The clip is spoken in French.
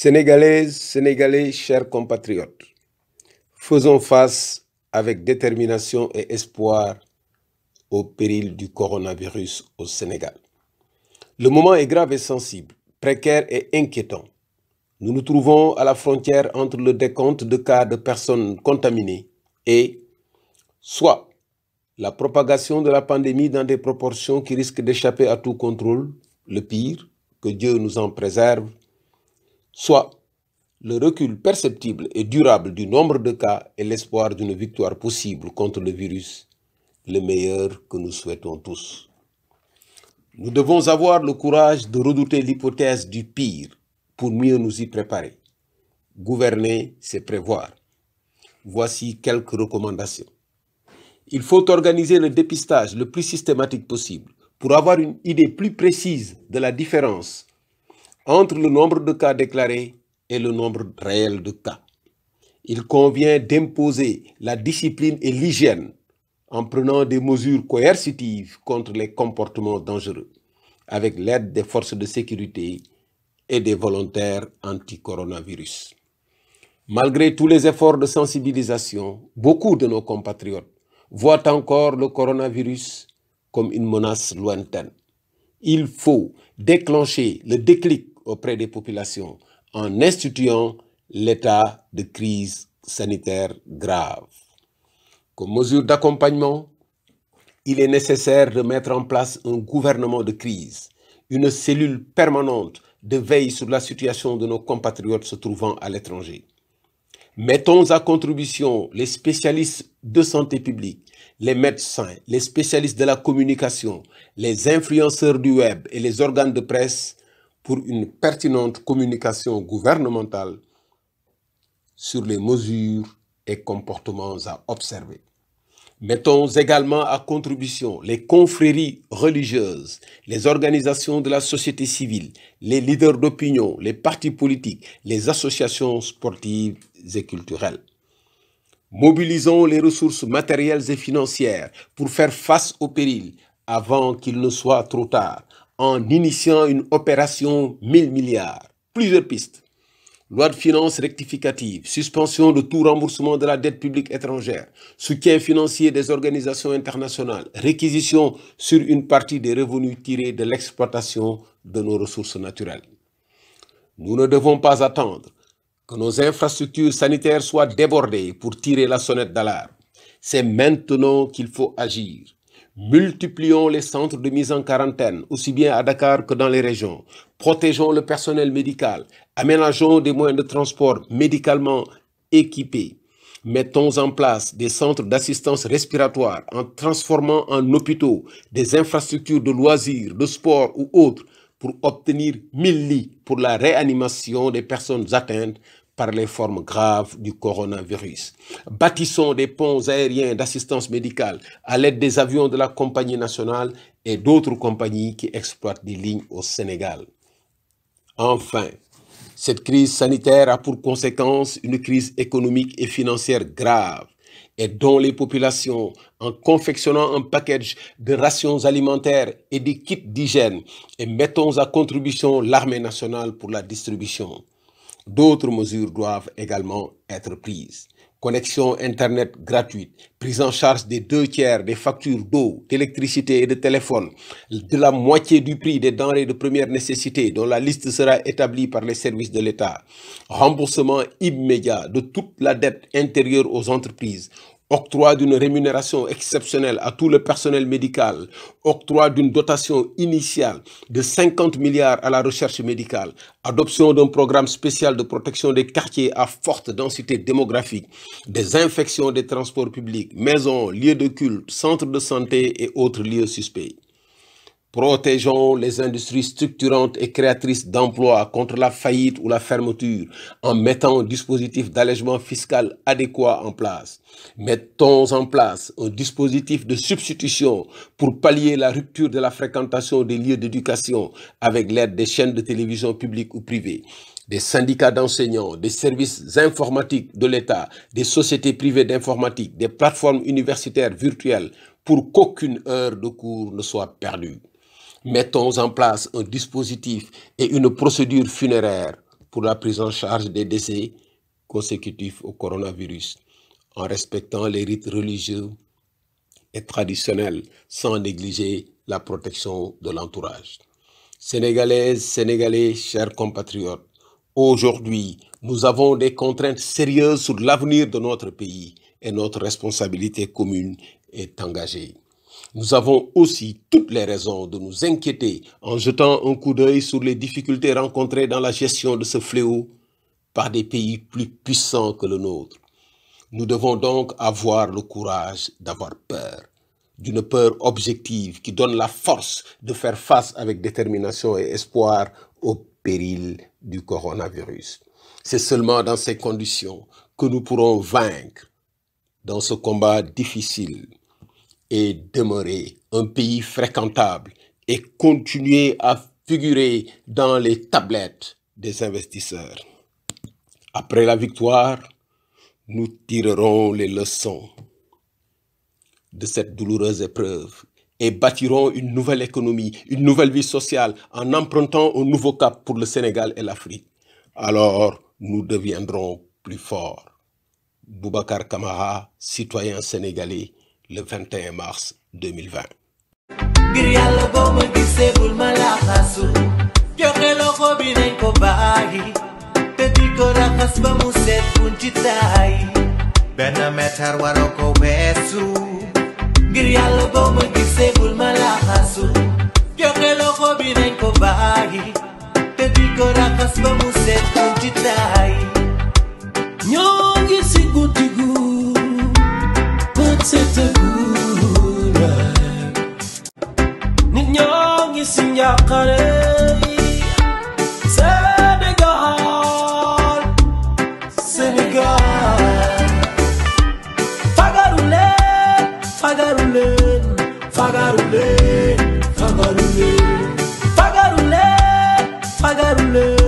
Sénégalaises, Sénégalais, chers compatriotes, faisons face avec détermination et espoir au péril du coronavirus au Sénégal. Le moment est grave et sensible, précaire et inquiétant. Nous nous trouvons à la frontière entre le décompte de cas de personnes contaminées et soit la propagation de la pandémie dans des proportions qui risquent d'échapper à tout contrôle, le pire, que Dieu nous en préserve, soit le recul perceptible et durable du nombre de cas et l'espoir d'une victoire possible contre le virus, le meilleur que nous souhaitons tous. Nous devons avoir le courage de redouter l'hypothèse du pire pour mieux nous y préparer. Gouverner, c'est prévoir. Voici quelques recommandations. Il faut organiser le dépistage le plus systématique possible pour avoir une idée plus précise de la différence entre le nombre de cas déclarés et le nombre réel de cas. Il convient d'imposer la discipline et l'hygiène en prenant des mesures coercitives contre les comportements dangereux, avec l'aide des forces de sécurité et des volontaires anti-coronavirus. Malgré tous les efforts de sensibilisation, beaucoup de nos compatriotes voient encore le coronavirus comme une menace lointaine. Il faut déclencher le déclic auprès des populations en instituant l'état de crise sanitaire grave. Comme mesure d'accompagnement, il est nécessaire de mettre en place un gouvernement de crise, une cellule permanente de veille sur la situation de nos compatriotes se trouvant à l'étranger. Mettons à contribution les spécialistes de santé publique, les médecins, les spécialistes de la communication, les influenceurs du web et les organes de presse pour une pertinente communication gouvernementale sur les mesures et comportements à observer. Mettons également à contribution les confréries religieuses, les organisations de la société civile, les leaders d'opinion, les partis politiques, les associations sportives et culturelles. Mobilisons les ressources matérielles et financières pour faire face au péril avant qu'il ne soit trop tard, en initiant une opération 1000 milliards. Plusieurs pistes. Loi de finances rectificative, suspension de tout remboursement de la dette publique étrangère, soutien financier des organisations internationales, réquisition sur une partie des revenus tirés de l'exploitation de nos ressources naturelles. Nous ne devons pas attendre que nos infrastructures sanitaires soient débordées pour tirer la sonnette d'alarme. C'est maintenant qu'il faut agir. Multiplions les centres de mise en quarantaine, aussi bien à Dakar que dans les régions. Protégeons le personnel médical. Aménageons des moyens de transport médicalement équipés. Mettons en place des centres d'assistance respiratoire en transformant en hôpitaux des infrastructures de loisirs, de sport ou autres pour obtenir 1000 lits pour la réanimation des personnes atteintes par les formes graves du coronavirus. Bâtissons des ponts aériens d'assistance médicale à l'aide des avions de la compagnie nationale et d'autres compagnies qui exploitent des lignes au Sénégal. Enfin, cette crise sanitaire a pour conséquence une crise économique et financière grave et dont les populations, en confectionnant un package de rations alimentaires et des kits d'hygiène, et mettons à contribution l'armée nationale pour la distribution. D'autres mesures doivent également être prises. Connexion Internet gratuite, prise en charge des 2/3 des factures d'eau, d'électricité et de téléphone, de la moitié du prix des denrées de première nécessité dont la liste sera établie par les services de l'État, remboursement immédiat de toute la dette intérieure aux entreprises, octroi d'une rémunération exceptionnelle à tout le personnel médical, octroi d'une dotation initiale de 50 milliards à la recherche médicale, adoption d'un programme spécial de protection des quartiers à forte densité démographique, désinfection des transports publics, maisons, lieux de culte, centres de santé et autres lieux suspects. Protégeons les industries structurantes et créatrices d'emplois contre la faillite ou la fermeture en mettant un dispositif d'allègement fiscal adéquat en place. Mettons en place un dispositif de substitution pour pallier la rupture de la fréquentation des lieux d'éducation avec l'aide des chaînes de télévision publiques ou privées, des syndicats d'enseignants, des services informatiques de l'État, des sociétés privées d'informatique, des plateformes universitaires virtuelles pour qu'aucune heure de cours ne soit perdue. Mettons en place un dispositif et une procédure funéraire pour la prise en charge des décès consécutifs au coronavirus, en respectant les rites religieux et traditionnels, sans négliger la protection de l'entourage. Sénégalaises, Sénégalais, chers compatriotes, aujourd'hui, nous avons des contraintes sérieuses sur l'avenir de notre pays et notre responsabilité commune est engagée. Nous avons aussi toutes les raisons de nous inquiéter en jetant un coup d'œil sur les difficultés rencontrées dans la gestion de ce fléau par des pays plus puissants que le nôtre. Nous devons donc avoir le courage d'avoir peur, d'une peur objective qui donne la force de faire face avec détermination et espoir au péril du coronavirus. C'est seulement dans ces conditions que nous pourrons vaincre dans ce combat difficile et demeurer un pays fréquentable et continuer à figurer dans les tablettes des investisseurs. Après la victoire, nous tirerons les leçons de cette douloureuse épreuve et bâtirons une nouvelle économie, une nouvelle vie sociale en empruntant un nouveau cap pour le Sénégal et l'Afrique. Alors, nous deviendrons plus forts. Boubacar Camara, citoyen sénégalais, le 21 mars 2020. Fagarule